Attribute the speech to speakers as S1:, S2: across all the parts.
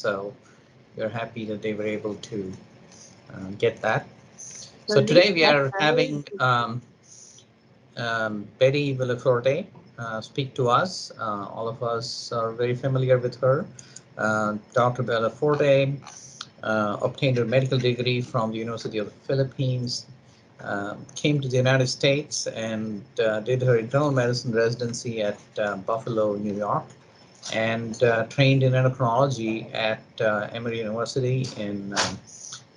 S1: So we're happy that they were able to get that.
S2: So
S1: So
S2: this
S1: today we are having Betty Villafuerte speak to us. All of us are very familiar with her. Dr. Villafuerte obtained her medical degree from the University of the Philippines, came to the United States and did her internal medicine residency at Buffalo, New York, and trained in endocrinology at Emory University in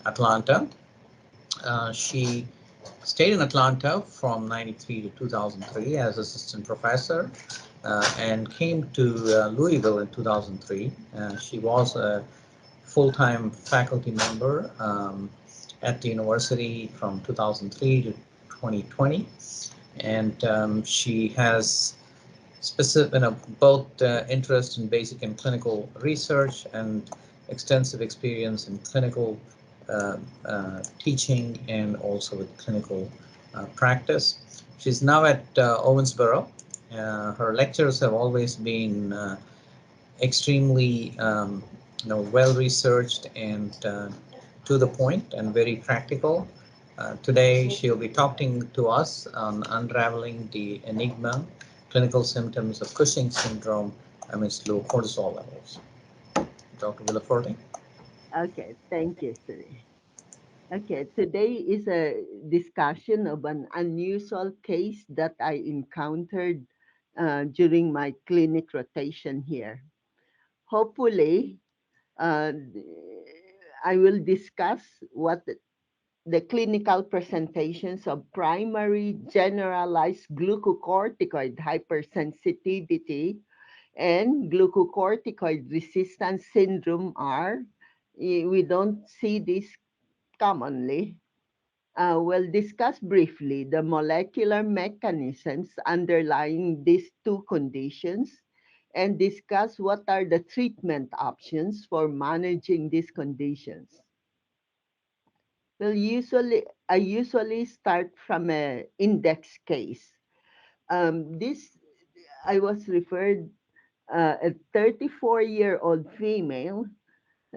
S1: Atlanta. She stayed in Atlanta from 93 to 2003 as assistant professor and came to Louisville in 2003. She was a full-time faculty member at the university from 2003 to 2020. And she has specific, both interest in basic and clinical research and extensive experience in clinical teaching and also with clinical practice. She's now at Owensboro. Her lectures have always been extremely well researched and to the point and very practical. Today she'll be talking to us on unraveling the Enigma clinical symptoms of Cushing syndrome amidst low cortisol levels. Dr. Villaforte.
S2: Okay, thank you, Sri. Okay, today is a discussion of an unusual case that I encountered during my clinic rotation here. Hopefully, uh, I will discuss what the clinical presentations of primary generalized glucocorticoid hypersensitivity and glucocorticoid resistance syndrome are. We don't see this commonly. We'll discuss briefly the molecular mechanisms underlying these two conditions and discuss what are the treatment options for managing these conditions. I usually start from a index case. This I was referred a 34-year-old female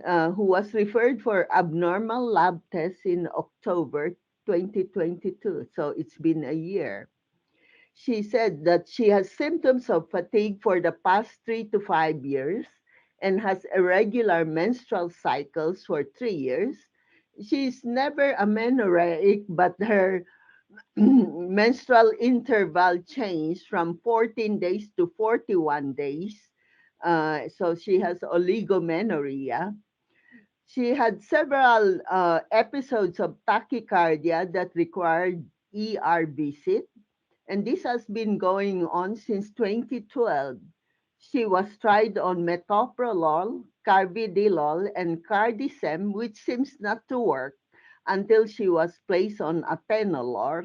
S2: who was referred for abnormal lab tests in October 2022. So it's been a year. She said that she has symptoms of fatigue for the past 3 to 5 years and has irregular menstrual cycles for 3 years. She's never amenorrheic, but her menstrual interval changed from 14 days to 41 days. So she has oligomenorrhea. She had several episodes of tachycardia that required ER visit, and this has been going on since 2012. She was tried on metoprolol, carvedilol, and cardicem, which seems not to work until she was placed on atenolol,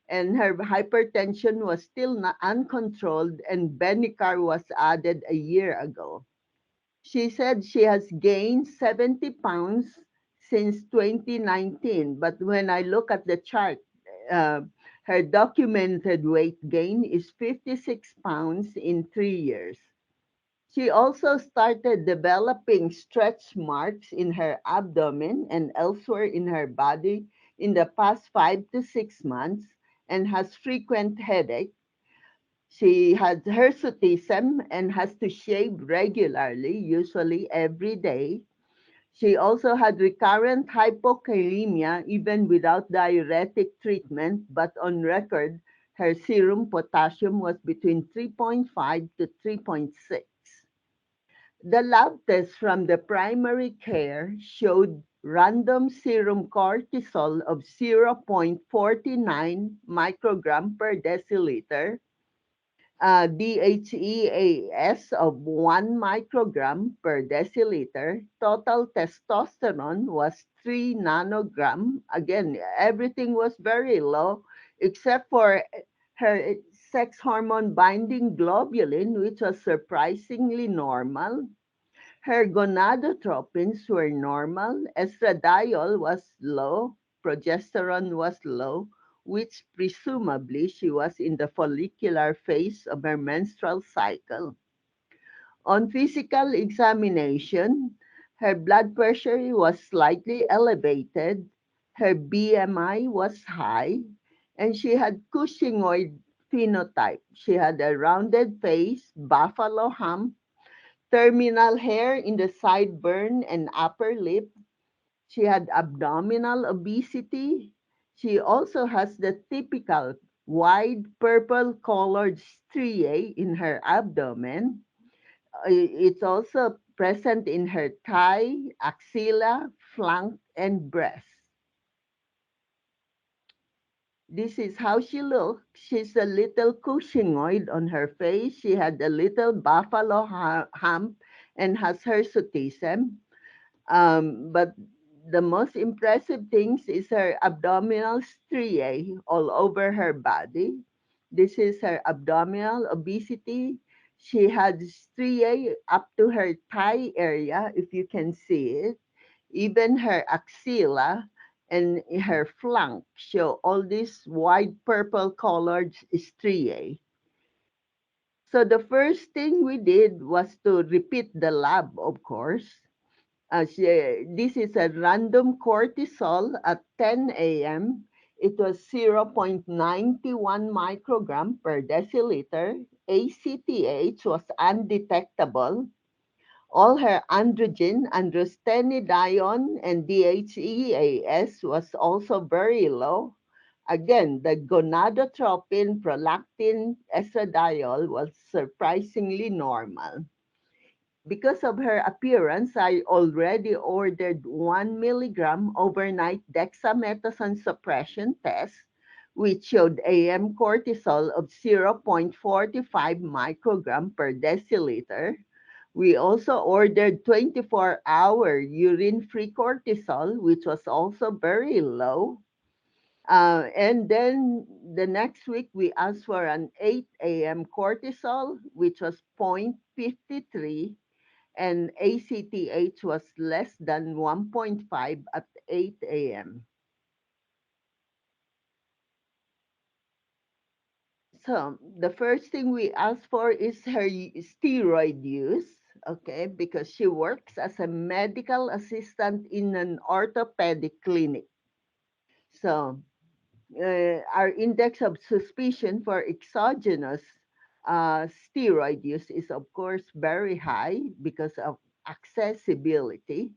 S2: and her hypertension was still not uncontrolled, and Benicar was added a year ago. She said she has gained 70 pounds since 2019, but when I look at the chart, uh, her documented weight gain is 56 pounds in 3 years. She also started developing stretch marks in her abdomen and elsewhere in her body in the past 5 to 6 months and has frequent headache. She has hirsutism and has to shave regularly, usually every day. She also had recurrent hypokalemia even without diuretic treatment, but on record, her serum potassium was between 3.5 to 3.6. The lab tests from the primary care showed random serum cortisol of 0.49 microgram per deciliter, DHEAS of 1 microgram per deciliter. Total testosterone was 3 nanogram. Again, everything was very low except for her sex hormone binding globulin, which was surprisingly normal. Her gonadotropins were normal. Estradiol was low. Progesterone was low, which presumably she was in the follicular phase of her menstrual cycle. On physical examination, Her blood pressure was slightly elevated, her BMI was high, and she had Cushingoid phenotype. She had a rounded face, buffalo hump, terminal hair in the sideburn and upper lip. She had abdominal obesity. She also has the typical wide purple colored striae in her abdomen. It's also present in her thigh, axilla, flank, and breast. This is how she looks. She's a little Cushingoid on her face. She had a little buffalo hump and has hirsutism. But the most impressive things is her abdominal striae all over her body. This is her abdominal obesity. She had striae up to her thigh area, if you can see it. Even her axilla and her flank show all these wide purple colored striae. So the first thing we did was to repeat the lab, of course. This is a random cortisol at 10 a.m. It was 0.91 microgram per deciliter. ACTH was undetectable. All her androgen, androstenedione, and DHEAS was also very low. Again, the gonadotropin, prolactin, estradiol was surprisingly normal. Because of her appearance, I already ordered 1 milligram overnight dexamethasone suppression test, which showed AM cortisol of 0.45 microgram per deciliter. We also ordered 24-hour urine-free cortisol, which was also very low. And then the next week, we asked for an 8 a.m. cortisol, which was 0.53, and ACTH was less than 1.5 at 8 a.m. So the first thing we ask for is her steroid use, okay, because she works as a medical assistant in an orthopedic clinic. So our index of suspicion for exogenous steroid use is, of course, very high because of accessibility.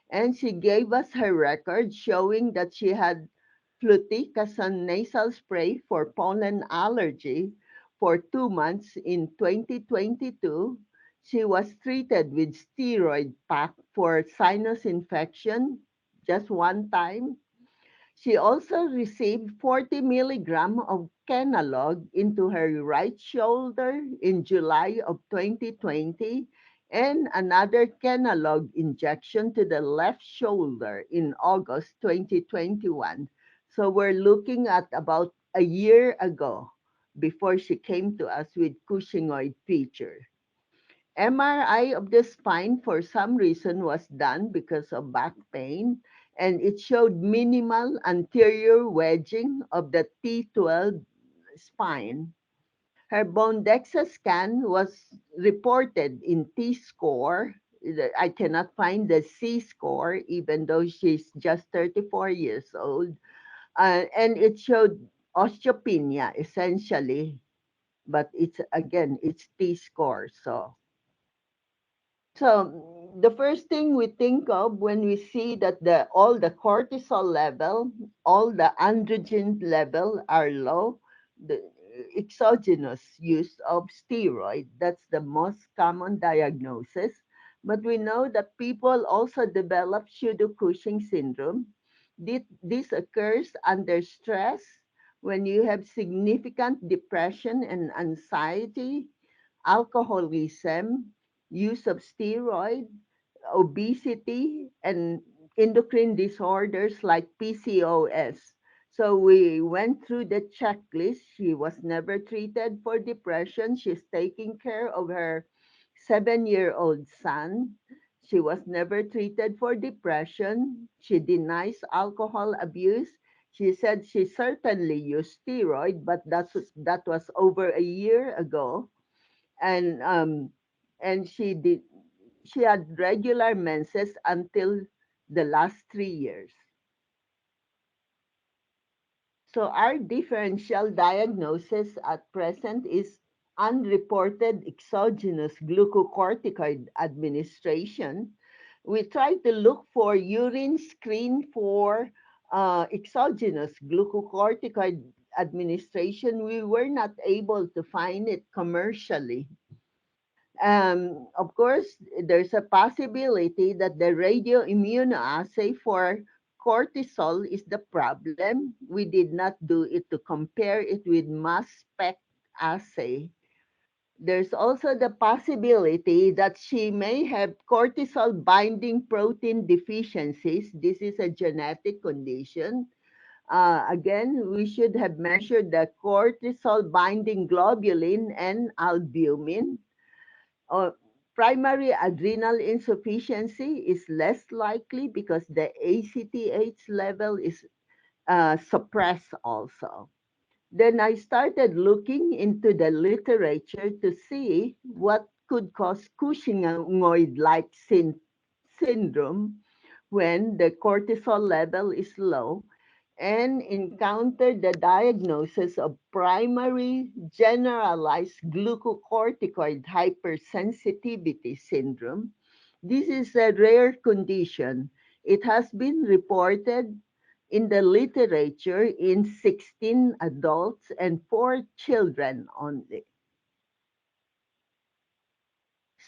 S2: And she gave us her record showing that she had fluticasone nasal spray for pollen allergy for 2 months in 2022. She was treated with steroid pack for sinus infection just one time. She also received 40 milligram of Kenalog into her right shoulder in July of 2020 and another Kenalog injection to the left shoulder in August 2021. So we're looking at about a year ago before she came to us with Cushingoid feature. MRI of the spine for some reason was done because of back pain, and it showed minimal anterior wedging of the T12 spine. Her bone DEXA scan was reported in T score. I cannot find the C score, even though she's just 34 years old. And it showed osteopenia essentially, but it's again, it's T score. So the first thing we think of when we see that the all the cortisol level, all the androgen level are low, the exogenous use of steroid, that's the most common diagnosis. But we know that people also develop pseudo-Cushing syndrome. This occurs under stress when you have significant depression and anxiety, alcoholism, use of steroid, obesity, and endocrine disorders like PCOS. So we went through the checklist. She was never treated for depression. She's taking care of her 7-year-old son. She was never treated for depression. She denies alcohol abuse. She said she certainly used steroid, but that was over a year ago. And and she had regular menses until the last 3 years. So our differential diagnosis at present is unreported exogenous glucocorticoid administration. We try to look for urine screen for exogenous glucocorticoid administration. We were not able to find it commercially. Of course, there's a possibility that the radioimmunoassay for cortisol is the problem. We did not do it to compare it with mass spec assay. There's also the possibility that she may have cortisol binding protein deficiencies. This is a genetic condition. Again, we should have measured the cortisol binding globulin and albumin. uh, Primary adrenal insufficiency is less likely because the ACTH level is suppressed also. Then I started looking into the literature to see what could cause Cushingoid-like syndrome when the cortisol level is low, and encountered the diagnosis of primary generalized glucocorticoid hypersensitivity syndrome. This is a rare condition. It has been reported in the literature in 16 adults and 4 children only.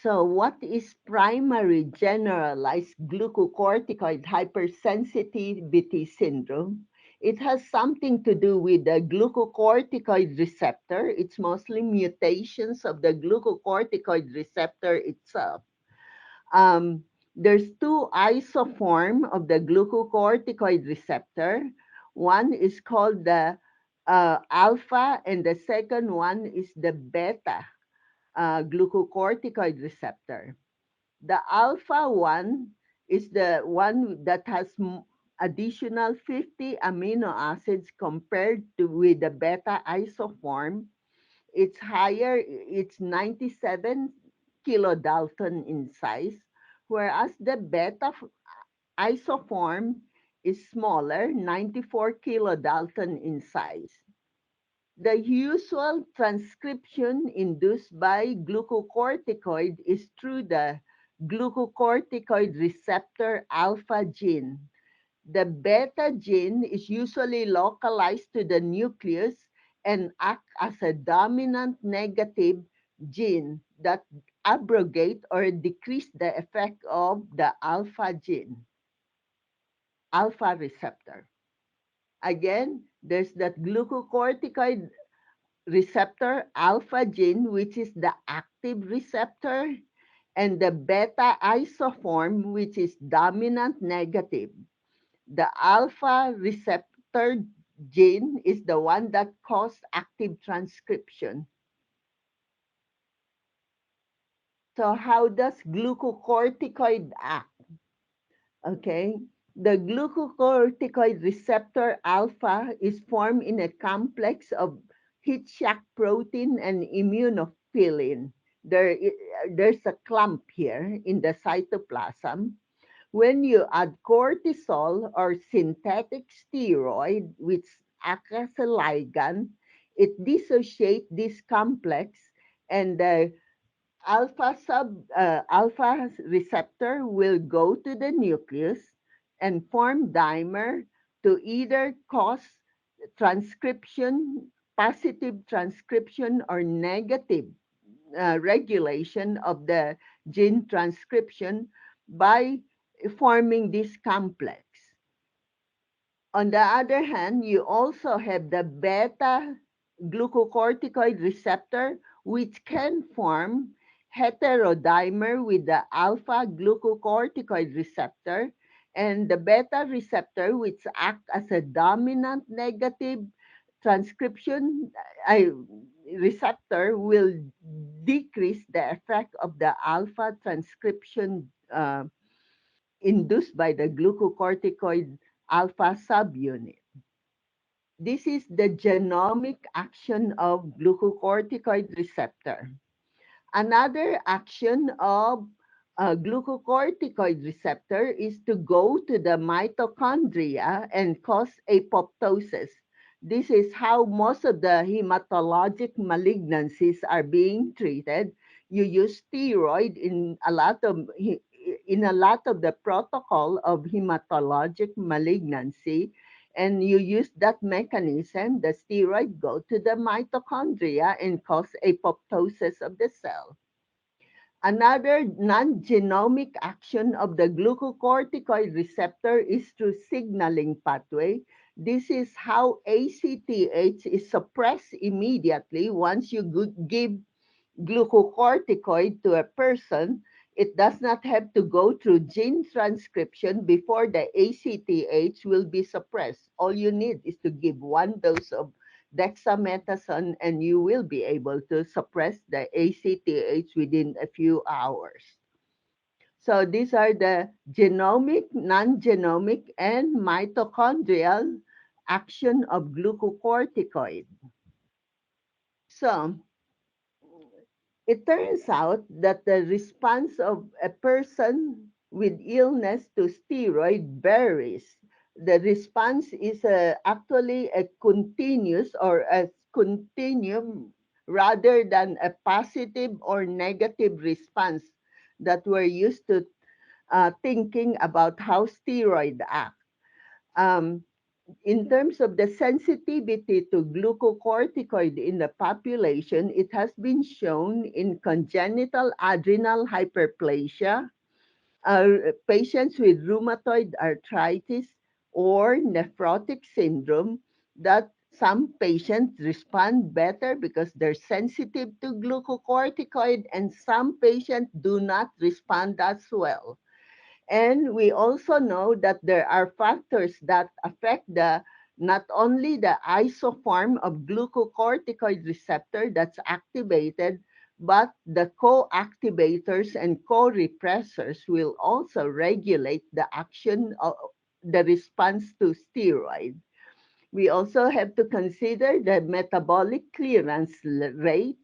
S2: So, what is primary generalized glucocorticoid hypersensitivity syndrome? It has something to do with the glucocorticoid receptor. It's mostly mutations of the glucocorticoid receptor itself. There's two isoform of the glucocorticoid receptor. One is called the alpha, and the second one is the beta glucocorticoid receptor. The alpha one is the one that has additional 50 amino acids compared to with the beta isoform. It's higher, it's 97 kilodalton in size, whereas the beta isoform is smaller, 94 kilodalton in size. The usual transcription induced by glucocorticoid is through the glucocorticoid receptor alpha gene. The beta gene is usually localized to the nucleus and act as a dominant negative gene that abrogate or decrease the effect of the alpha gene, alpha receptor. Again, there's that glucocorticoid receptor alpha gene, which is the active receptor, and the beta isoform, which is dominant negative. The alpha receptor gene is the one that causes active transcription. So how does glucocorticoid act? Okay. The glucocorticoid receptor alpha is formed in a complex of heat shock protein and immunophilin. There's a clump here in the cytoplasm. When you add cortisol or synthetic steroid, which acts as a ligand, it dissociates this complex, and the alpha receptor will go to the nucleus and form dimer to either cause transcription, positive transcription, or negative regulation of the gene transcription by forming this complex. On the other hand, you also have the beta glucocorticoid receptor, which can form heterodimer with the alpha glucocorticoid receptor, and the beta receptor, which act as a dominant negative transcription receptor, will decrease the effect of the alpha transcription induced by the glucocorticoid alpha subunit. This is the genomic action of glucocorticoid receptor. Another action of glucocorticoid receptor is to go to the mitochondria and cause apoptosis. This is how most of the hematologic malignancies are being treated. You use steroid in a lot of the protocol of hematologic malignancy, and you use that mechanism. The steroid go to the mitochondria and cause apoptosis of the cell. Another non-genomic action of the glucocorticoid receptor is through signaling pathway. This is how ACTH is suppressed immediately once you give glucocorticoid to a person. It does not have to go through gene transcription before the ACTH will be suppressed. All you need is to give one dose of dexamethasone and you will be able to suppress the ACTH within a few hours. So these are the genomic, non-genomic, and mitochondrial action of glucocorticoid. So it turns out that the response of a person with illness to steroid varies. The response is actually a continuous or a continuum rather than a positive or negative response that we're used to thinking about how steroid act. Um, in terms of the sensitivity to glucocorticoid in the population, it has been shown in congenital adrenal hyperplasia, patients with rheumatoid arthritis or nephrotic syndrome, that some patients respond better because they're sensitive to glucocorticoid and some patients do not respond as well. And we also know that there are factors that affect the not only the isoform of glucocorticoid receptor that's activated, but the co-activators and co-repressors will also regulate the action of the response to steroid. We also have to consider the metabolic clearance rate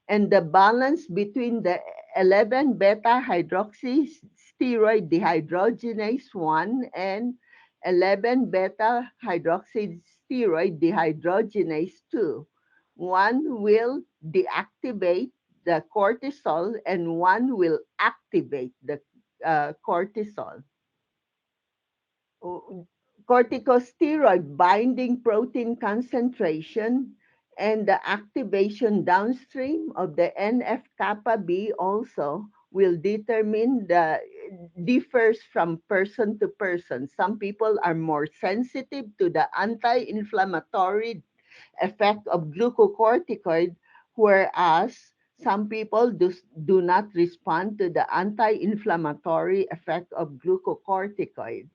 S2: and the balance between the 11 beta hydroxysteroid dehydrogenase 1 and 11 beta hydroxysteroid dehydrogenase 2. One will deactivate the cortisol and one will activate the cortisol. o- Corticosteroid binding protein concentration and the activation downstream of the NF kappa B also will determine the differs from person to person. Some people are more sensitive to the anti-inflammatory effect of glucocorticoid, whereas some people do not respond to the anti-inflammatory effect of glucocorticoid.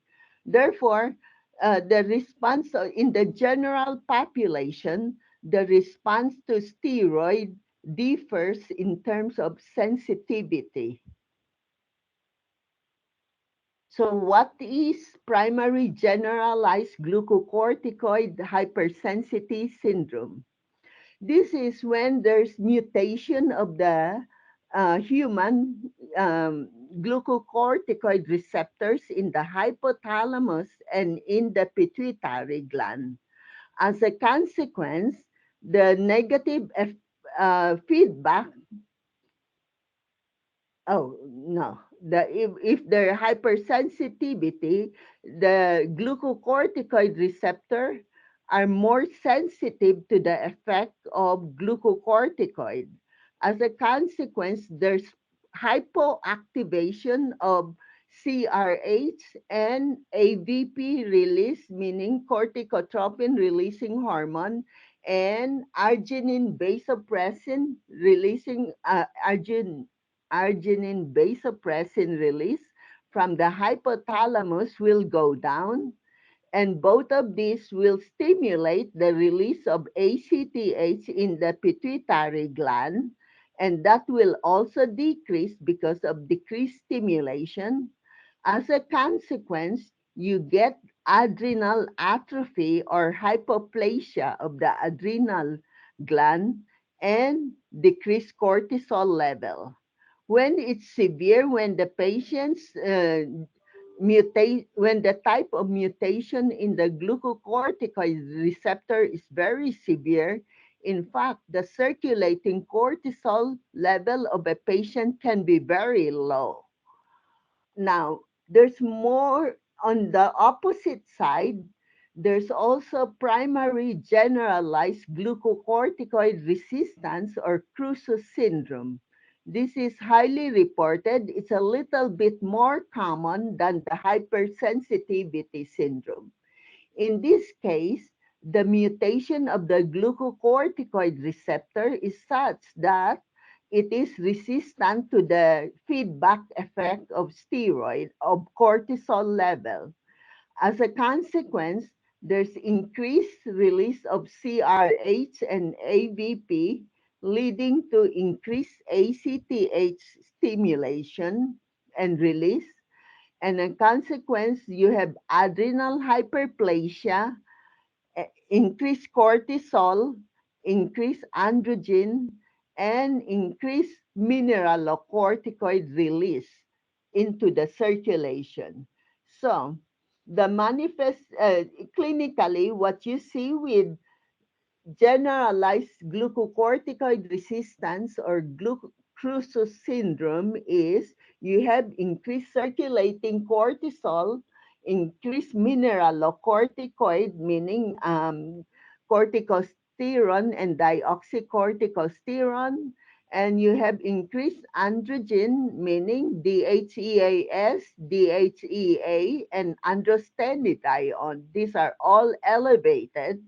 S2: Therefore, the response in the general population, the response to steroid differs in terms of sensitivity. So what is primary generalized glucocorticoid hypersensitivity syndrome? This is when there's mutation of the human glucocorticoid receptors in the hypothalamus and in the pituitary gland. As a consequence, the negative feedback. Oh, no. If the hypersensitivity, the glucocorticoid receptor are more sensitive to the effect of glucocorticoid. As a consequence, there's hypoactivation of CRH and AVP release, meaning corticotropin releasing hormone, and arginine vasopressin releasing arginine vasopressin release from the hypothalamus will go down, and both of these will stimulate the release of ACTH in the pituitary gland, and that will also decrease because of decreased stimulation. As a consequence, you get adrenal atrophy or hypoplasia of the adrenal gland and decreased cortisol level. When it's severe, when the patient's mutate, when the type of mutation in the glucocorticoid receptor is very severe, in fact, the circulating cortisol level of a patient can be very low. Now, there's more on the opposite side. There's also primary generalized glucocorticoid resistance or Crusoe syndrome. This is highly reported. It's a little bit more common than the hypersensitivity syndrome. In this case, the mutation of the glucocorticoid receptor is such that it is resistant to the feedback effect of steroid of cortisol level. As a consequence, there's increased release of CRH and AVP, leading to increased ACTH stimulation and release. And in consequence, you have adrenal hyperplasia, increased cortisol, increased androgen, and increased mineralocorticoid release into the circulation. So, the manifest clinically, what you see with generalized glucocorticoid resistance or Crusoe syndrome is you have increased circulating cortisol, increased mineralocorticoid, meaning corticosterone and deoxycorticosterone, and you have increased androgen, meaning DHEAS, DHEA, and androstenedione. These are all elevated,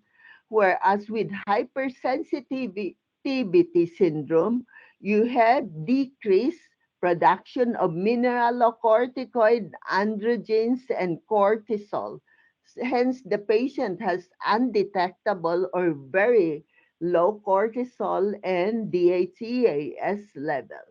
S2: whereas with hypersensitivity syndrome, you have decreased production of mineralocorticoid, androgens, and cortisol. Hence, the patient has undetectable or very low cortisol and DHEAS level.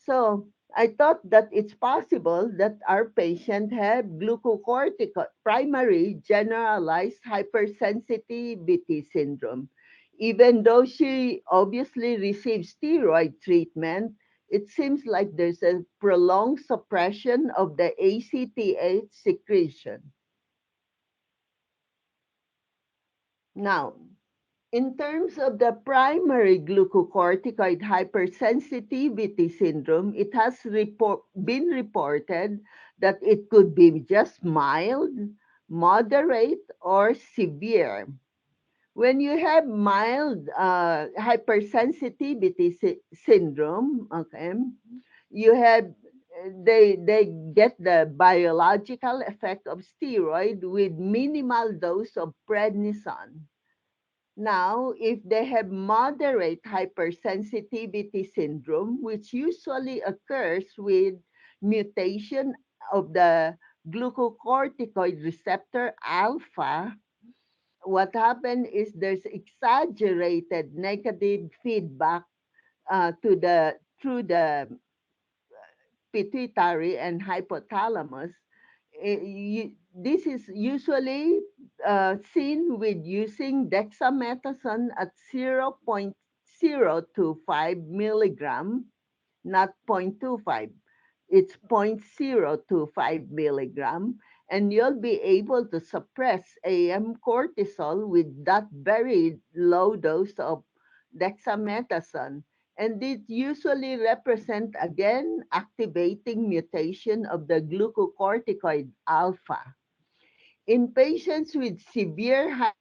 S2: So I thought that it's possible that our patient had glucocorticoid primary generalized hypersensitivity syndrome. Even though she obviously received steroid treatment, it seems like there's a prolonged suppression of the ACTH secretion. Now, in terms of the primary glucocorticoid hypersensitivity syndrome, it has been reported that it could be just mild, moderate, or severe. When you have mild hypersensitivity syndrome, okay, you have they get the biological effect of steroid with minimal dose of prednisone. Now, if they have moderate hypersensitivity syndrome, which usually occurs with mutation of the glucocorticoid receptor alpha, what happened is there's exaggerated negative feedback to the through the pituitary and hypothalamus. This is usually seen with using dexamethasone at 0.025 milligram, not 0.25. It's 0.025 milligram, and you'll be able to suppress AM cortisol with that very low dose of dexamethasone. And it usually represent again activating mutation of the glucocorticoid alpha. In patients with severe the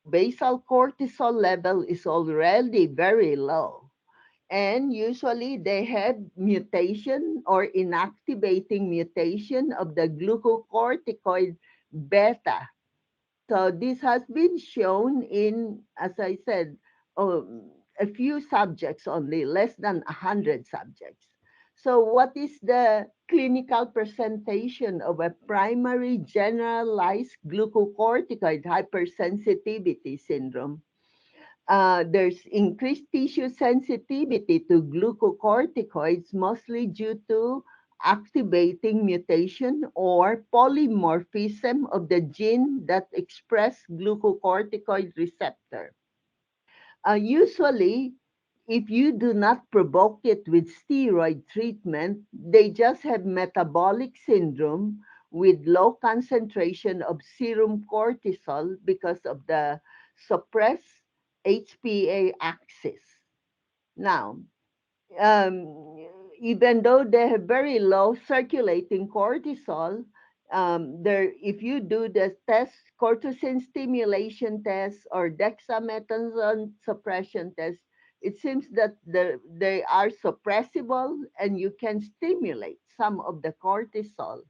S2: basal cortisol level is already very low. And usually they have mutation or inactivating mutation of the glucocorticoid beta. So this has been shown in, as I said, a few subjects only, less than 100 subjects. So what is the clinical presentation of a primary generalized glucocorticoid hypersensitivity syndrome? There's increased tissue sensitivity to glucocorticoids, mostly due to activating mutation or polymorphism of the gene that express glucocorticoid receptor. Usually, if you do not provoke it with steroid treatment, they just have metabolic syndrome with low concentration of serum cortisol because of the suppressed HPA axis. Now, um, even though they have very low circulating cortisol, if you do the test, cortisol stimulation test or dexamethasone suppression test, it seems that they are suppressible and you can stimulate some of the cortisol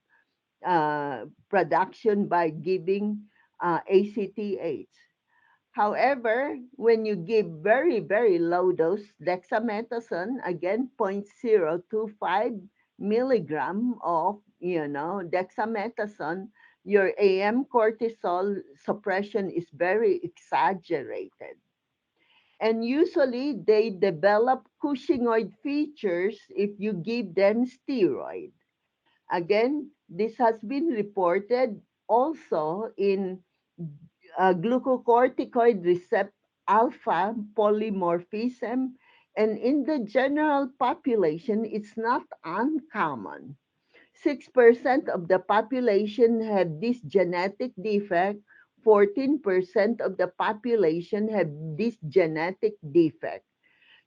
S2: production by giving ACTH. However, when you give very, very low dose dexamethasone, again 0.025 milligram of, dexamethasone, your AM cortisol suppression is very exaggerated. And usually they develop Cushingoid features if you give them steroid. Again, this has been reported also in glucocorticoid receptor alpha polymorphism. And in the general population, it's not uncommon. 6% of the population have this genetic defect, 14% of the population have this genetic defect.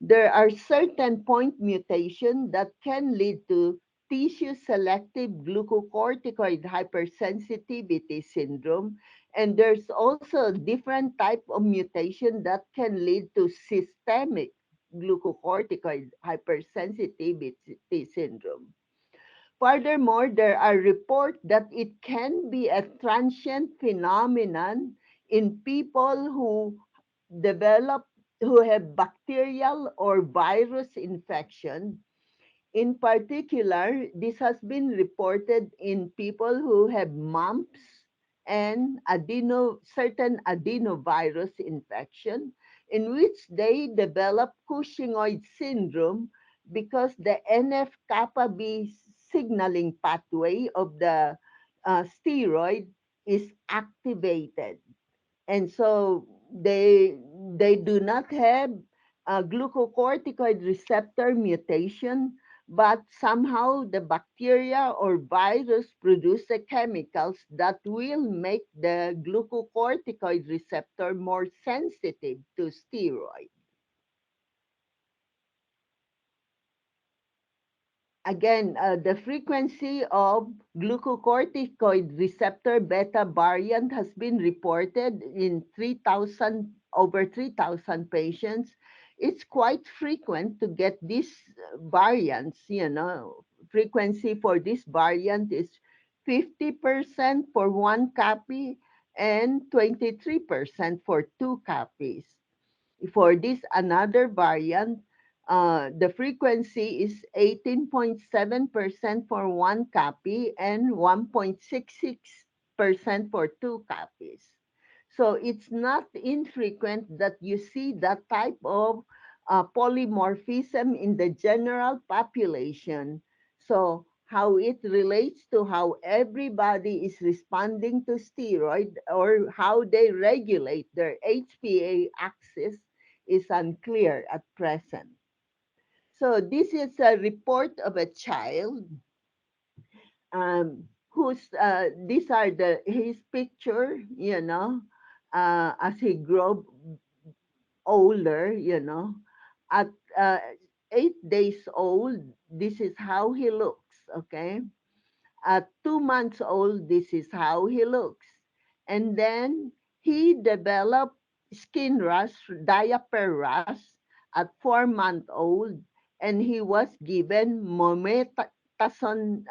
S2: There are certain point mutations that can lead to tissue selective glucocorticoid hypersensitivity syndrome, and there's also different type of mutation that can lead to systemic glucocorticoid hypersensitivity syndrome. Furthermore, there are reports that it can be a transient phenomenon in people develop who have bacterial or virus infection. In particular, this has been reported in people who have mumps and certain adenovirus infection, in which they develop Cushingoid syndrome because the NF-kappa B signaling pathway of the steroid is activated, and so they do not have a glucocorticoid receptor mutation, but somehow the bacteria or virus produce the chemicals that will make the glucocorticoid receptor more sensitive to steroid. Again, the frequency of glucocorticoid receptor beta variant has been reported in 3,000 over 3,000 patients. It's quite frequent to get these variants, Frequency for this variant is 50% for one copy and 23% for two copies. For this another variant, the frequency is 18.7% for one copy and 1.66% for two copies. So it's not infrequent that you see that type of polymorphism in the general population. So how it relates to how everybody is responding to steroid or how they regulate their HPA axis is unclear at present. So this is a report of a child who's these are the his picture, as he grow older, at 8 days old, this is how he looks, okay? At 2 months old, this is how he looks. And then he developed skin rash, diaper rash at 4 months old, and he was given mometasone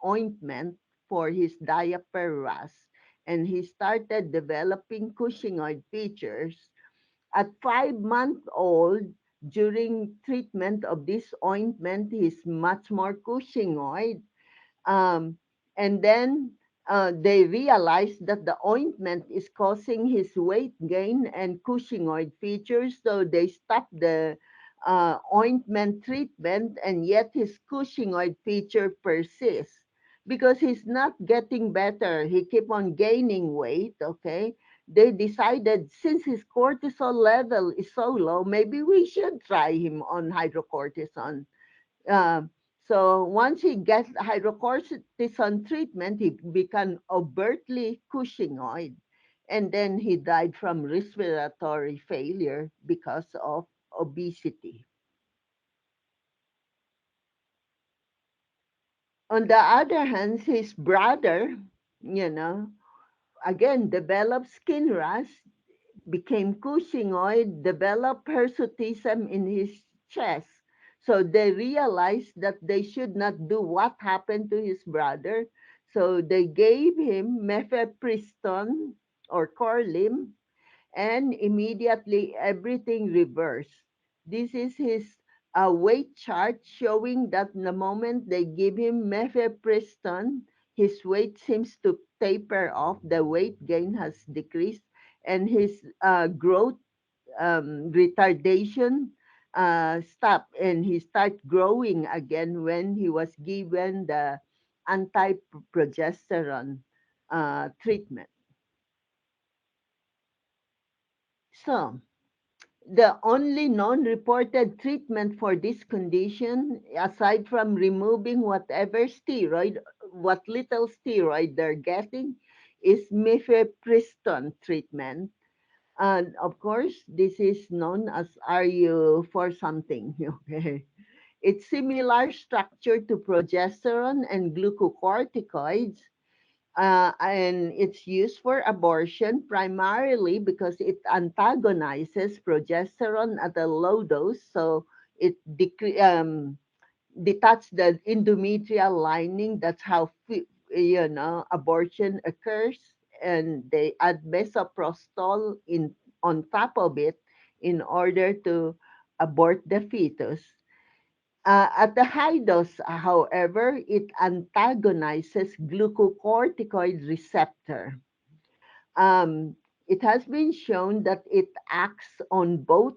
S2: ointment for his diaper rash. And he started developing Cushingoid features. At 5 months old, during treatment of this ointment, he's much more Cushingoid, um, and then they realized that the ointment is causing his weight gain and Cushingoid features, so they stopped the ointment treatment, and yet his Cushingoid feature persists because he's not getting better. He keep on gaining weight, okay? they decided since his cortisol level is so low, maybe we should try him on hydrocortisone. Um, so once he gets hydrocortisone treatment, he became overtly Cushingoid. And then he died from respiratory failure because of obesity. On the other hand, his brother, you know, again developed skin rash, became Cushingoid, developed hirsutism in his chest. So they realized that they should not do what happened to his brother. So they gave him mifepristone or Corlim, and immediately everything reversed. This is his weight chart showing that the moment they give him mifepristone, his weight seems to taper off, the weight gain has decreased, and his growth retardation stopped, and he started growing again when he was given the anti-progesterone treatment. So, the only non-reported treatment for this condition, aside from removing whatever steroid, what little steroid they're getting, is mifepristone treatment. And of course, this is known as RU for something. Okay. It's similar structure to progesterone and glucocorticoids, and it's used for abortion primarily because it antagonizes progesterone at a low dose, so it detach the endometrial lining. That's how abortion occurs, and they add misoprostol in on top of it in order to abort the fetus. At the high dose, however, it antagonizes glucocorticoid receptor. Um, it has been shown that it acts on both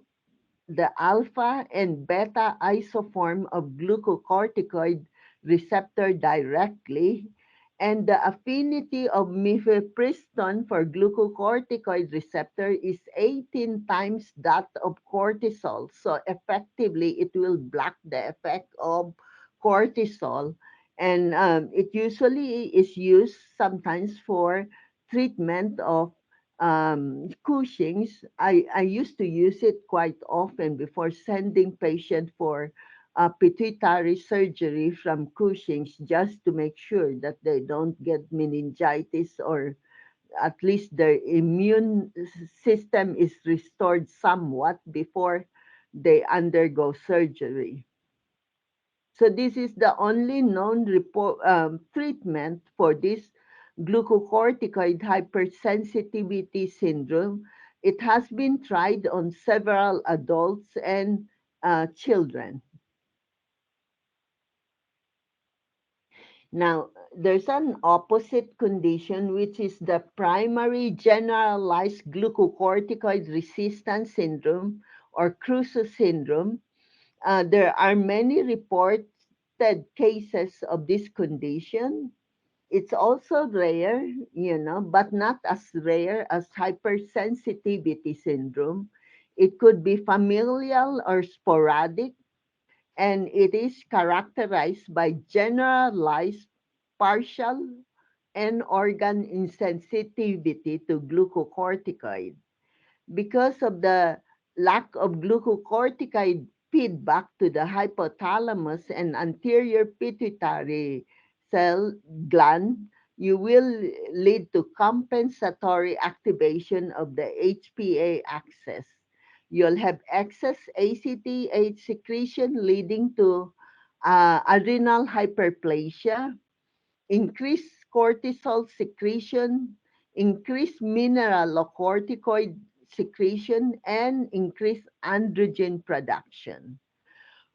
S2: the alpha and beta isoform of glucocorticoid receptor directly, and the affinity of mifepristone for glucocorticoid receptor is 18 times that of cortisol. So effectively, it will block the effect of cortisol, and it usually is used sometimes for treatment of Cushing's. I used to use it quite often before sending patient for pituitary surgery from Cushing's, just to make sure that they don't get meningitis, or at least their immune system is restored somewhat before they undergo surgery. So this is the only known treatment for this glucocorticoid hypersensitivity syndrome. It has been tried on several adults and children. Now, there's an opposite condition, which is the primary generalized glucocorticoid resistance syndrome, or Crusoe syndrome. There are many reported cases of this condition. It's also rare, but not as rare as hypersensitivity syndrome. It could be familial or sporadic, and it is characterized by generalized partial and organ insensitivity to glucocorticoid. Because of the lack of glucocorticoid feedback to the hypothalamus and anterior pituitary cell gland, you will lead to compensatory activation of the HPA axis. You'll have excess ACTH secretion leading to adrenal hyperplasia, increased cortisol secretion, increased mineralocorticoid secretion, and increased androgen production.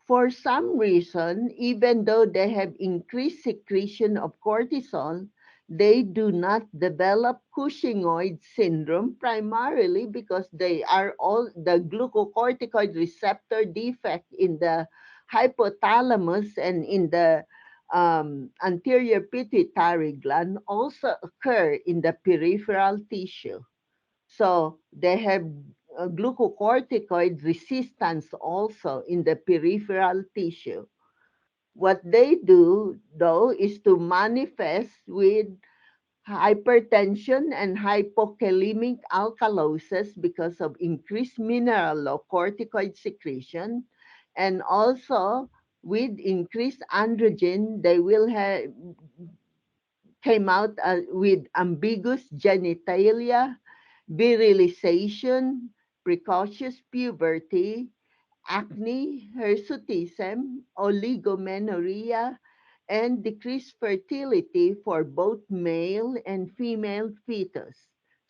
S2: For some reason, even though they have increased secretion of cortisol, they do not develop Cushingoid syndrome, primarily because they are all the glucocorticoid receptor defect in the hypothalamus and in the anterior pituitary gland also occur in the peripheral tissue. So they have glucocorticoid resistance also in the peripheral tissue. What they do, though, is to manifest with hypertension and hypokalemic alkalosis because of increased mineralocorticoid secretion, and also with increased androgen they will have came out with ambiguous genitalia, virilization, precocious puberty, acne, hirsutism, oligomenorrhea, and decreased fertility for both male and female fetus.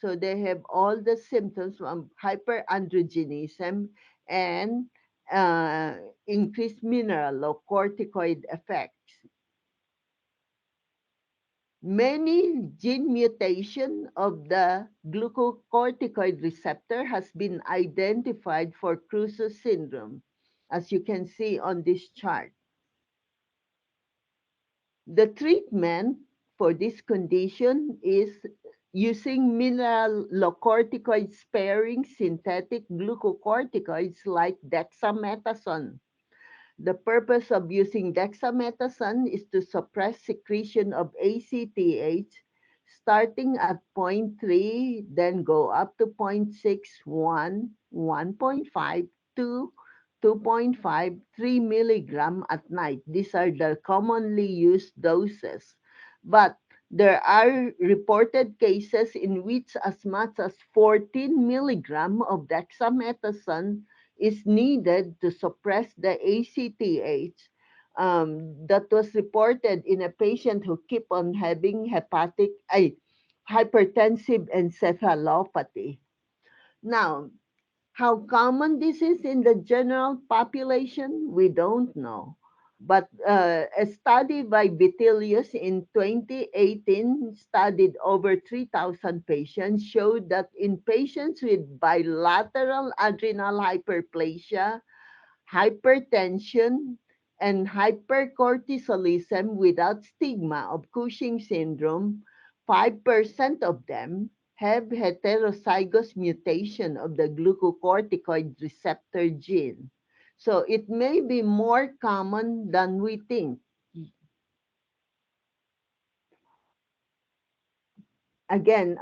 S2: So they have all the symptoms from hyperandrogenism and uh, increased mineralocorticoid effects. Many gene mutation of the glucocorticoid receptor has been identified for Crusoe syndrome, as you can see on this chart. The treatment for this condition is using mineralocorticoid sparing synthetic glucocorticoids like dexamethasone. The purpose of using dexamethasone is to suppress secretion of ACTH starting at zero point 0.3, then go up to 0.6, 1, 1.5, 2, 2.5, 3 milligram at night. These are the commonly used doses. But there are reported cases in which as much as 14 milligram of dexamethasone is needed to suppress the ACTH. That was reported in a patient who keep on having hypertensive encephalopathy. Now, how common this is in the general population, we don't know. But a study by Vitellius in 2018 studied over 3,000 patients showed that in patients with bilateral adrenal hyperplasia, hypertension, and hypercortisolism without stigma of Cushing syndrome, 5% of them have heterozygous mutation of the glucocorticoid receptor gene. So it may be more common than we think. Again,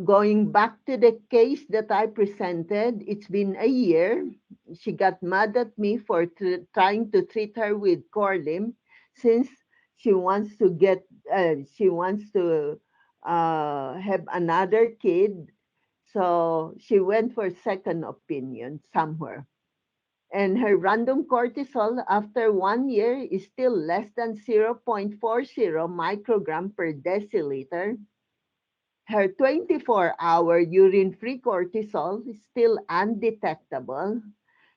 S2: going back to the case that I presented, it's been a year. She got mad at me for trying to treat her with Corlim since she wants to have another kid. So she went for second opinion somewhere. And her random cortisol after 1 year is still less than 0.40 microgram per deciliter. Her 24-hour urine-free cortisol is still undetectable.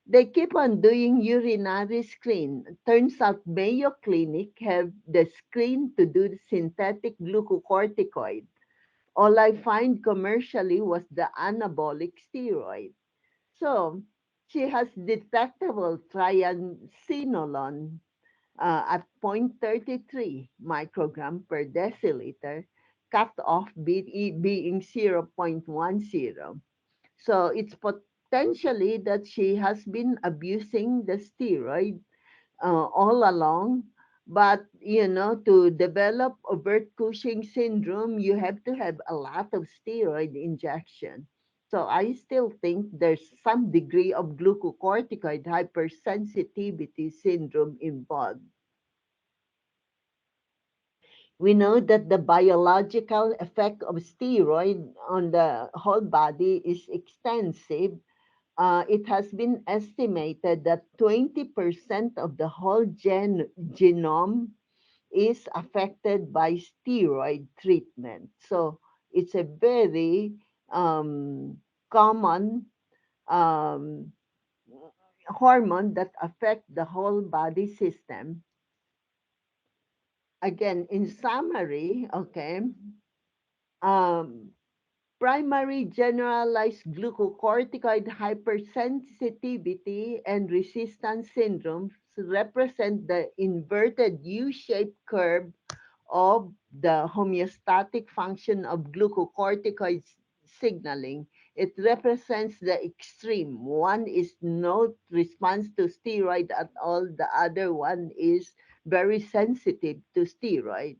S2: They keep on doing urinary screen. Turns out Mayo Clinic have the screen to do the synthetic glucocorticoid. All I find commercially was the anabolic steroid. So she has detectable triancinolone at 0.33 microgram per deciliter, cut off being 0.10. So it's potentially that she has been abusing the steroid all along. But, to develop overt Cushing syndrome, you have to have a lot of steroid injection. So I still think there's some degree of glucocorticoid hypersensitivity syndrome involved. We know that the biological effect of steroid on the whole body is extensive. It has been estimated that 20% of the whole genome is affected by steroid treatment. So it's a very common um, hormone that affect the whole body system. Again, in summary, okay, um, primary generalized glucocorticoid hypersensitivity and resistance syndromes represent the inverted U-shaped curve of the homeostatic function of glucocorticoid signaling It represents the extreme. One is no response to steroid at all. The other one is very sensitive to steroid.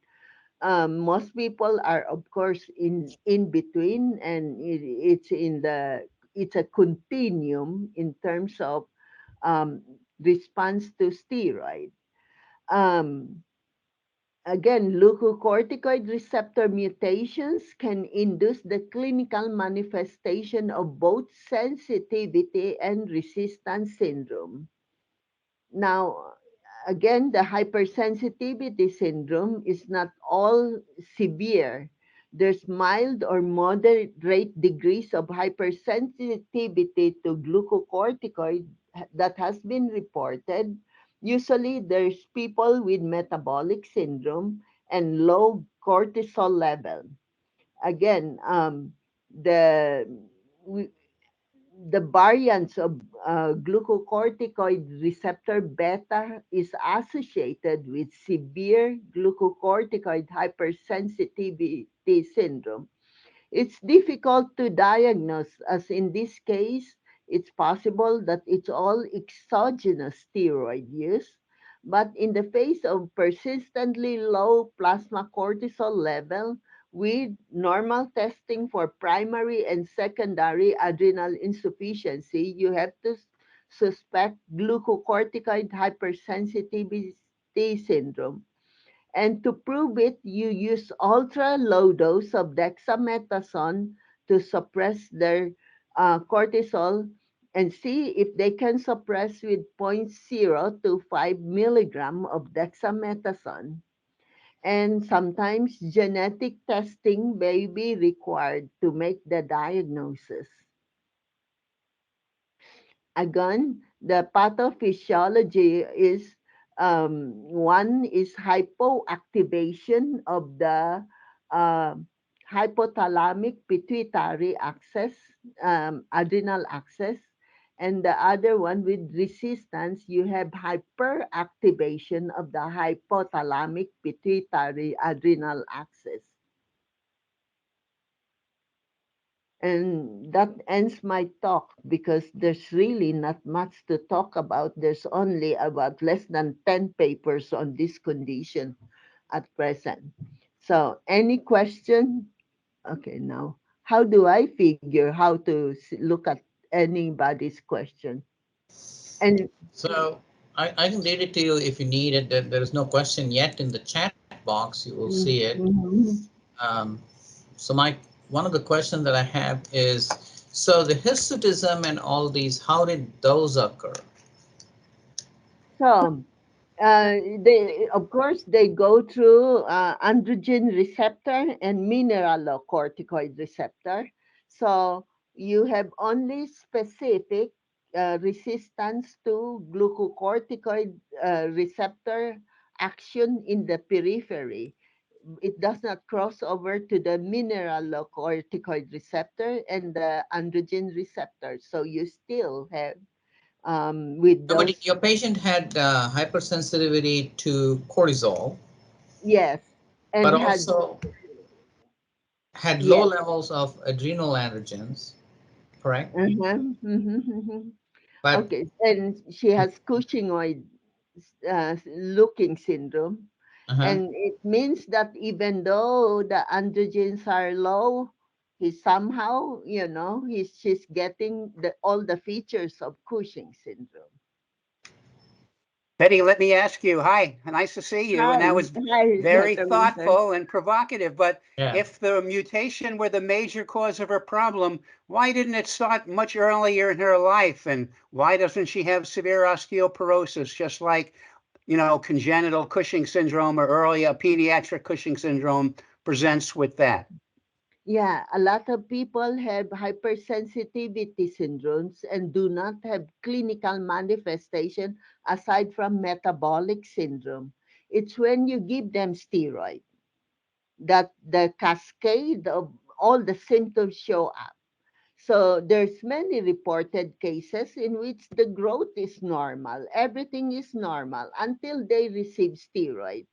S2: Most people are, of course, in between, and it's a continuum in terms of response to steroid. Um, Again, glucocorticoid receptor mutations can induce the clinical manifestation of both sensitivity and resistance syndrome. Now, again, the hypersensitivity syndrome is not all severe. There's mild or moderate degrees of hypersensitivity to glucocorticoid that has been reported. Usually, there's people with metabolic syndrome and low cortisol level. Again, the the variants of glucocorticoid receptor beta is associated with severe glucocorticoid hypersensitivity syndrome. It's difficult to diagnose, as in this case, it's possible that it's all exogenous steroid use. But in the face of persistently low plasma cortisol level with normal testing for primary and secondary adrenal insufficiency, you have to suspect glucocorticoid hypersensitivity syndrome. And to prove it, you use ultra low dose of dexamethasone to suppress their cortisol and see if they can suppress with zero point 0.0 to 5 milligram of dexamethasone. And sometimes genetic testing may be required to make the diagnosis. Again, the pathophysiology is one is hypoactivation of the uh, hypothalamic pituitary axis, adrenal axis, and the other one with resistance, you have hyperactivation of the hypothalamic pituitary adrenal axis. And that ends my talk because there's really not much to talk about. There's only about less than 10 papers on this condition at present. So, any question? Okay, now, how do I figure how to look at anybody's question? And
S1: So I can read it to you if you need it. There is no question yet in the chat box. You will see it.
S2: Mhm.
S1: Um, so one of the questions that I have is, so the hirsutism and all these, how did those occur?
S2: So, of course, they go through androgen receptor and mineralocorticoid receptor. So you have only specific resistance to glucocorticoid receptor action in the periphery. It does not cross over to the mineralocorticoid receptor and the androgen receptor. So you still have with
S1: No, but
S2: those.
S1: your patient had hypersensitivity to cortisol,
S2: Yes,
S1: but
S2: and had
S1: also had low
S2: yes.
S1: levels of adrenal androgens, correct?
S2: Uh-huh. Mhm.
S1: But
S2: Okay, and she has Cushingoid looking syndrome,
S1: uh-huh.
S2: and it means that even though the androgens are low, he somehow, she's getting all the features of Cushing syndrome.
S3: Betty, let me ask you, hi, nice to see you.
S2: Hi,
S3: And that was
S2: hi,
S3: very
S2: Dr. Winter.
S3: thoughtful and provocative. But
S1: Yeah.
S3: if the mutation were the major cause of her problem, why didn't it start much earlier in her life? And why doesn't she have severe osteoporosis, just like, congenital Cushing syndrome or earlier pediatric Cushing syndrome presents with that?
S2: Yeah, a lot of people have hypersensitivity syndromes and do not have clinical manifestation aside from metabolic syndrome. It's when you give them steroid that the cascade of all the symptoms show up. So there's many reported cases in which the growth is normal, everything is normal until they receive steroid.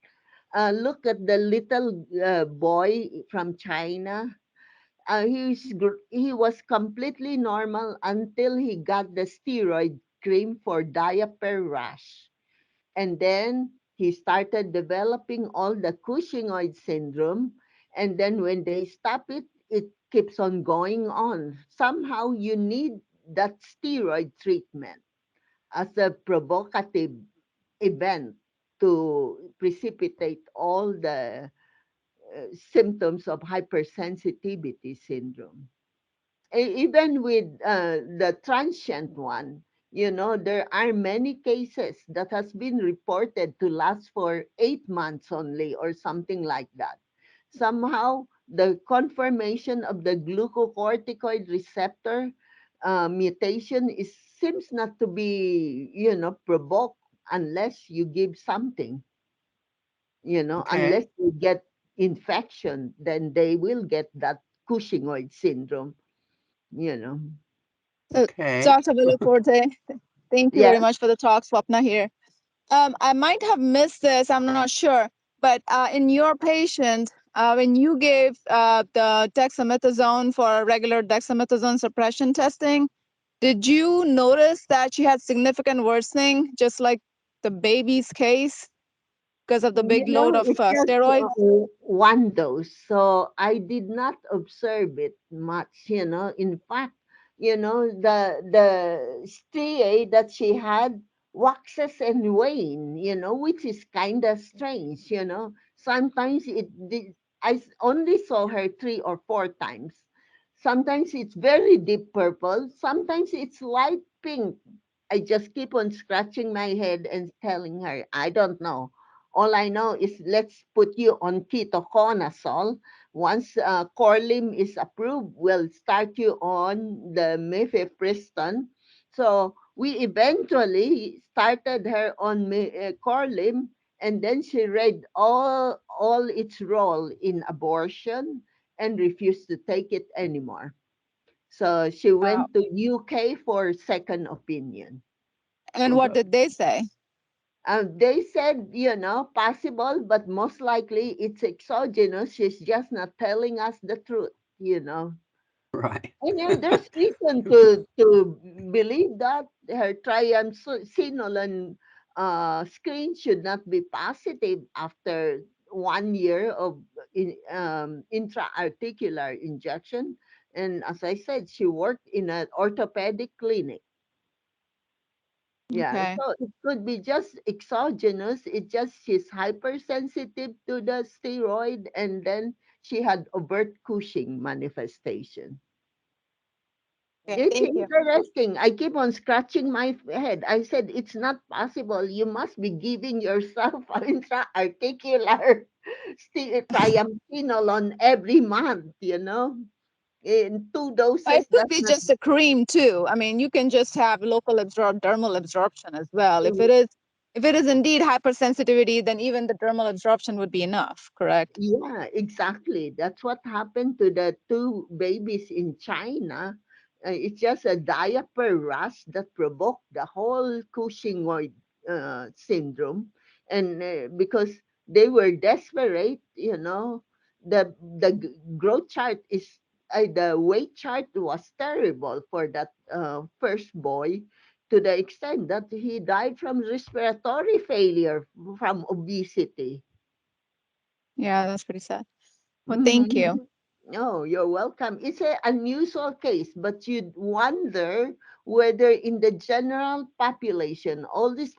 S2: Look at the little boy from China. he was completely normal until he got the steroid cream for diaper rash. And then he started developing all the Cushingoid syndrome. And then when they stop it, it keeps on going on. Somehow you need that steroid treatment as a provocative event to precipitate all the symptoms of hypersensitivity syndrome. Even with the transient one, there are many cases that has been reported to last for 8 months only or something like that. Somehow, the confirmation of the glucocorticoid receptor mutation seems not to be, provoked unless you give something, unless
S3: Okay.
S2: you get infection, then they will get that Cushingoid syndrome, you know.
S4: So,
S3: Okay.
S4: Dr. Villafuerte, thank you very
S2: Yes,
S4: much for the talk, Swapna here. I might have missed this, I'm not sure, but in your patient, when you gave the dexamethasone for regular dexamethasone suppression testing, did you notice that she had significant worsening, just like the baby's case, because of the big load of
S2: it's just
S4: steroids?
S2: one dose, so I did not observe it much. In fact, the stria that she had waxes and wane, which is kind of strange. Sometimes only saw her 3 or 4 times. Sometimes it's very deep purple, sometimes it's light pink. I just keep on scratching my head and telling her, I don't know. All I know is let's put you on ketoconazole. Once Corlim is approved, we'll start you on the mifepristone. So we eventually started her on Corlim, and then she read all its role in abortion and refused to take it anymore. So she
S4: Wow.
S2: went to UK for second opinion.
S4: And what did they say?
S2: They said, possible, but most likely it's exogenous. She's just not telling us the truth.
S3: Right.
S2: And there's reason to believe that her triamcinolone screen should not be positive after 1 year of intra-articular injection. And as I said, she worked in an orthopedic clinic. Yeah,
S4: Okay.
S2: so it could be just exogenous. It just she's hypersensitive to the steroid, and then she had overt Cushing manifestation.
S4: Okay.
S2: It's
S4: Thank you.
S2: interesting. I keep on scratching my head. I said it's not possible. You must be giving yourself intra-articular triamcinolone every month. In 2 doses.
S4: It could
S2: That's
S4: be
S2: not.
S4: just a cream too. I mean, you can just have local dermal absorption as well. If it is indeed hypersensitivity, then even the dermal absorption would be enough, correct?
S2: Yeah, exactly. That's what happened to the two babies in China. It's just a diaper rash that provoked the whole Cushingoid syndrome, and because they were desperate, the growth chart the weight chart was terrible for that first boy, to the extent that he died from respiratory failure from obesity.
S4: Yeah, that's pretty sad. Well, thank you.
S2: Mhm. Oh, you're welcome. It's an unusual case, but you'd wonder whether in the general population, all these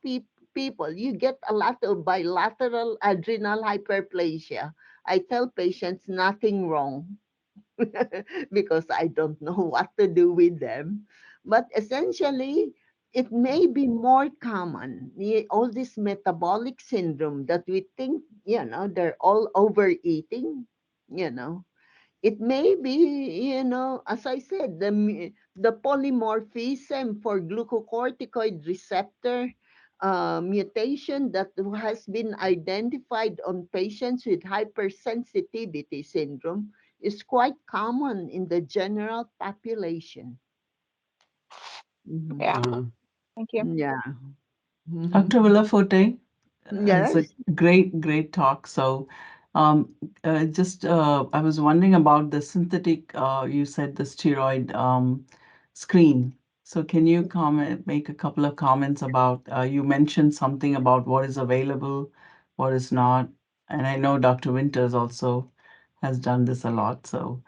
S2: people, you get a lot of bilateral adrenal hyperplasia. I tell patients nothing wrong because I don't know what to do with them. But essentially, it may be more common. All this metabolic syndrome that we think, they're all overeating, you know. It may be, as I said, the polymorphism for glucocorticoid receptor mutation that has been identified on patients with hypersensitivity syndrome is quite common in the general population. Mhm.
S4: Yeah,
S3: Uh,
S4: thank you.
S2: Yeah.
S5: Dr.
S2: Mhm.
S5: Villafuerte, it's a
S2: Yes.
S5: great talk. So Um, I was wondering about the synthetic, you said the steroid screen. So can you make a couple of comments about, you mentioned something about what is available, what is not. And I know Dr. Winters also has done this a lot. So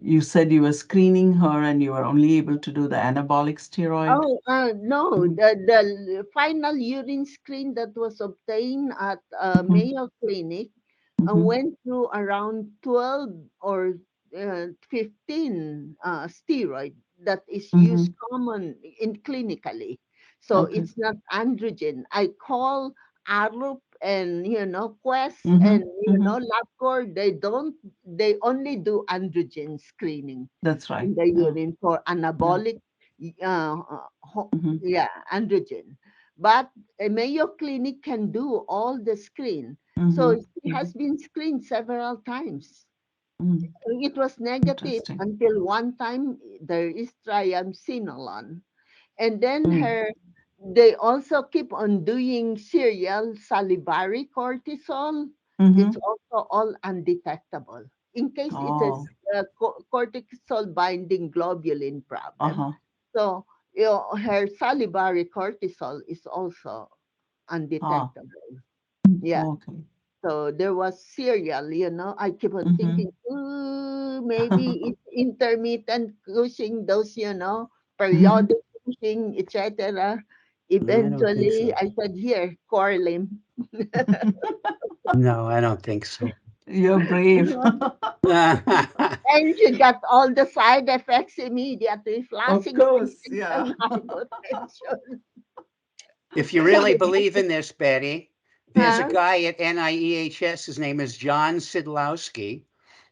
S5: you said you were screening her and you were only able to do the anabolic steroid.
S2: Oh, no,
S5: Mhm,
S2: the final urine screen that was obtained at
S5: mhm,
S2: Mayo Clinic
S5: mhm,
S2: went through around 12 or 15 steroid that is used
S5: mhm.
S2: common in clinically. So
S5: Okay.
S2: it's not androgen. I call ARUP and, Quest and,
S5: Hmm. Hmm.
S2: LabCorp, they only do androgen screening
S5: That's right.
S2: in the
S5: Yeah.
S2: urine for
S5: Yeah.
S2: anabolic,
S5: Hmm.
S2: yeah, androgen. But a Mayo Clinic can do all the screen. So
S5: Hmm.
S2: she has
S5: Hmm.
S2: been screened several times.
S5: Mm.
S2: It was negative
S5: Interesting.
S2: until one time there is triamcinolone. And then
S5: Mm.
S2: they also keep on doing serial salivary cortisol. It's
S5: Mm-hmm.
S2: also all undetectable. In case it's a
S5: Oh.
S2: cortisol binding globulin problem.
S5: Uh-huh.
S2: So, her salivary cortisol is also
S5: Ah.
S2: undetectable. Yeah.
S5: Okay.
S2: So there was serial, I keep on
S5: Mm-hmm.
S2: thinking, ooh, maybe it's intermittent Cushing, those,
S5: Mm-hmm.
S2: periodic Cushing, etc.
S3: I don't think
S2: Eventually,
S3: so.
S2: I said, here, Corlim.
S3: No, I don't think so.
S5: You're brave.
S2: And she got all the side effects immediately,
S5: Of
S2: flashing
S5: course. Yeah.
S2: sensation, hypotension.
S3: If you really believe in this, Betty, there's a
S2: Huh?
S3: guy at NIEHS. His name is John Sidlowski,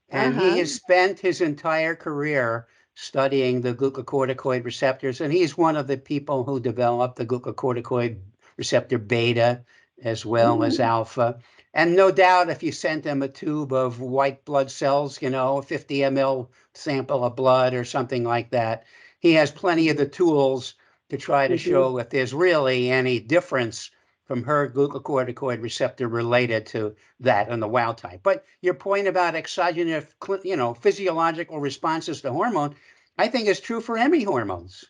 S3: and he
S2: Uh-huh.
S3: has spent his entire career studying the glucocorticoid receptors. And he's one of the people who developed the glucocorticoid receptor beta as well as
S2: Mhm.
S3: alpha. And no doubt, if you sent him a tube of white blood cells, a 50 ml sample of blood or something like that, he has plenty of the tools to try to
S2: To do.
S3: show if there's really any difference from her glucocorticoid receptor related to that and the wild type. But your point about exogenous, physiological responses to hormone, I think is true for any hormones.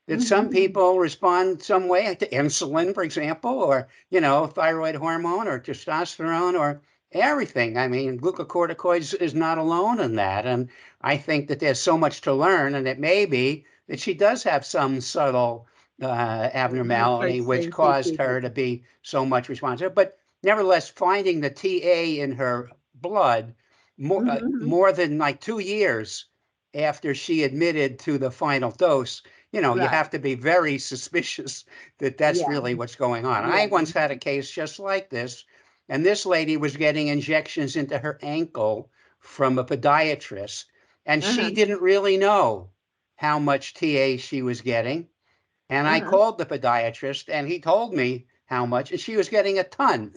S3: That some
S2: Mhm.
S3: people respond some way to insulin, for example, or thyroid hormone or testosterone or everything. I mean, glucocorticoids is not alone in that, and I think that there's so much to learn, and it may be that she does have some subtle abnormality which caused her to
S2: Hypersensitivity.
S3: be so much responsive. But nevertheless, finding the TA in her blood
S2: Mhm.
S3: more than like 2 years after she admitted to the final dose, you
S2: Right.
S3: have to be very suspicious that that's
S2: Yeah.
S3: really what's going on. I
S2: Yeah.
S3: once had a case just like this, and this lady was getting injections into her ankle from a podiatrist, and she
S2: Uh-huh.
S3: didn't really know how much TA she was getting. And I
S2: Uh-huh.
S3: called the podiatrist, and he told me how much, and she was getting a ton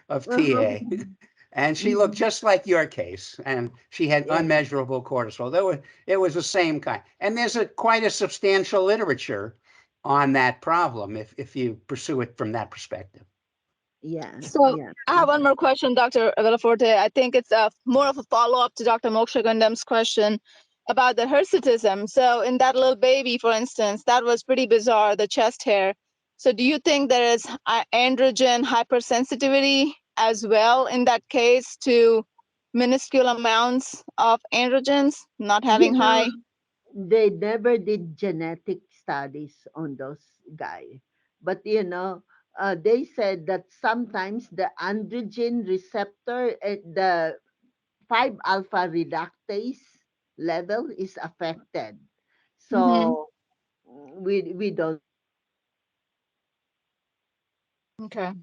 S3: of
S2: Uh-huh.
S3: TA. And she looked
S2: Mhm.
S3: just like your case, and she had
S2: Yeah.
S3: unmeasurable cortisol. It was the same kind. And there's quite a substantial literature on that problem if you pursue it from that perspective.
S2: Yeah.
S4: So
S2: Yeah.
S4: I have one more question, Dr. Villafuerte. I think it's more of a follow-up to Dr. Moksha Gundam's question about the hirsutism. So in that little baby, for instance, that was pretty bizarre, the chest hair. So do you think there is androgen hypersensitivity as well in that case to minuscule amounts of androgens not
S2: You
S4: having
S2: know,
S4: high?
S2: they never did genetic studies on those guys. But they said that sometimes the androgen receptor at the 5 alpha reductase level is affected.
S4: Mm-hmm.
S2: So we don't
S4: Okay.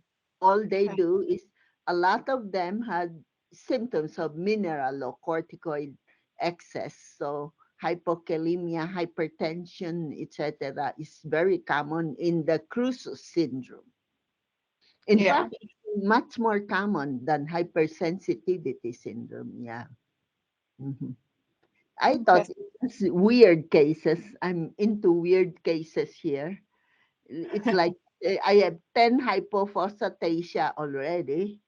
S2: all they
S4: Okay.
S2: do is a lot of them had symptoms of mineralocorticoid excess. So hypokalemia, hypertension, etc. is very common in the Crouzes syndrome. In
S4: Yeah.
S2: fact, it's much more common than hypersensitivity syndrome. Yeah. Mhm. I
S4: Okay.
S2: thought it's weird cases. I'm into weird cases here. It's like I have 10 hypophosphatasia already.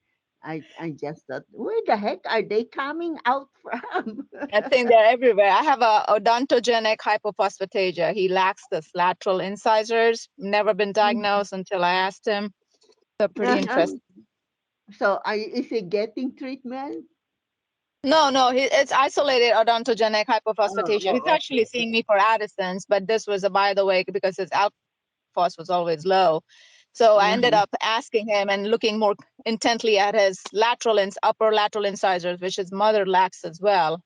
S2: I just thought, where the heck are they coming out from?
S4: I think they're everywhere. I have a odontogenic hypophosphatasia. He lacks this lateral incisors. Never been diagnosed until I asked him. So pretty
S2: Uh-huh.
S4: interesting.
S2: So is he getting treatment?
S4: No, it's isolated odontogenic hypophosphatasia. He's
S2: Okay.
S4: actually seeing me for Addison's, but this was a by the way because his alpha phos was always low. So I ended
S2: Uh-huh.
S4: up asking him and looking more intently at his upper lateral incisors, which his mother lacks as well.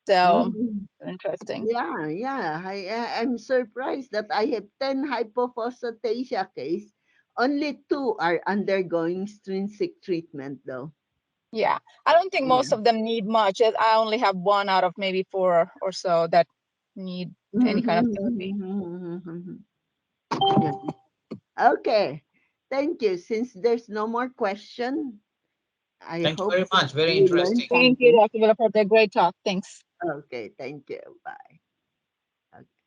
S4: So
S2: Mhm.
S4: interesting.
S2: Yeah, yeah. I'm surprised that I have 10 hypophosphatasia case. Only two are undergoing extrinsic treatment though.
S4: Yeah, I don't think
S2: Yeah.
S4: most of them need much. I only have one out of maybe four or so that need any kind of therapy.
S2: Yeah. Okay. Thank you. Since there's no more question, I
S1: Thank you
S2: hope
S1: very much. Very
S2: we learned
S1: interesting.
S4: Thank you,
S2: something.
S4: Dr. Villafuerte. Great talk. Thanks.
S2: Okay. Thank you. Bye.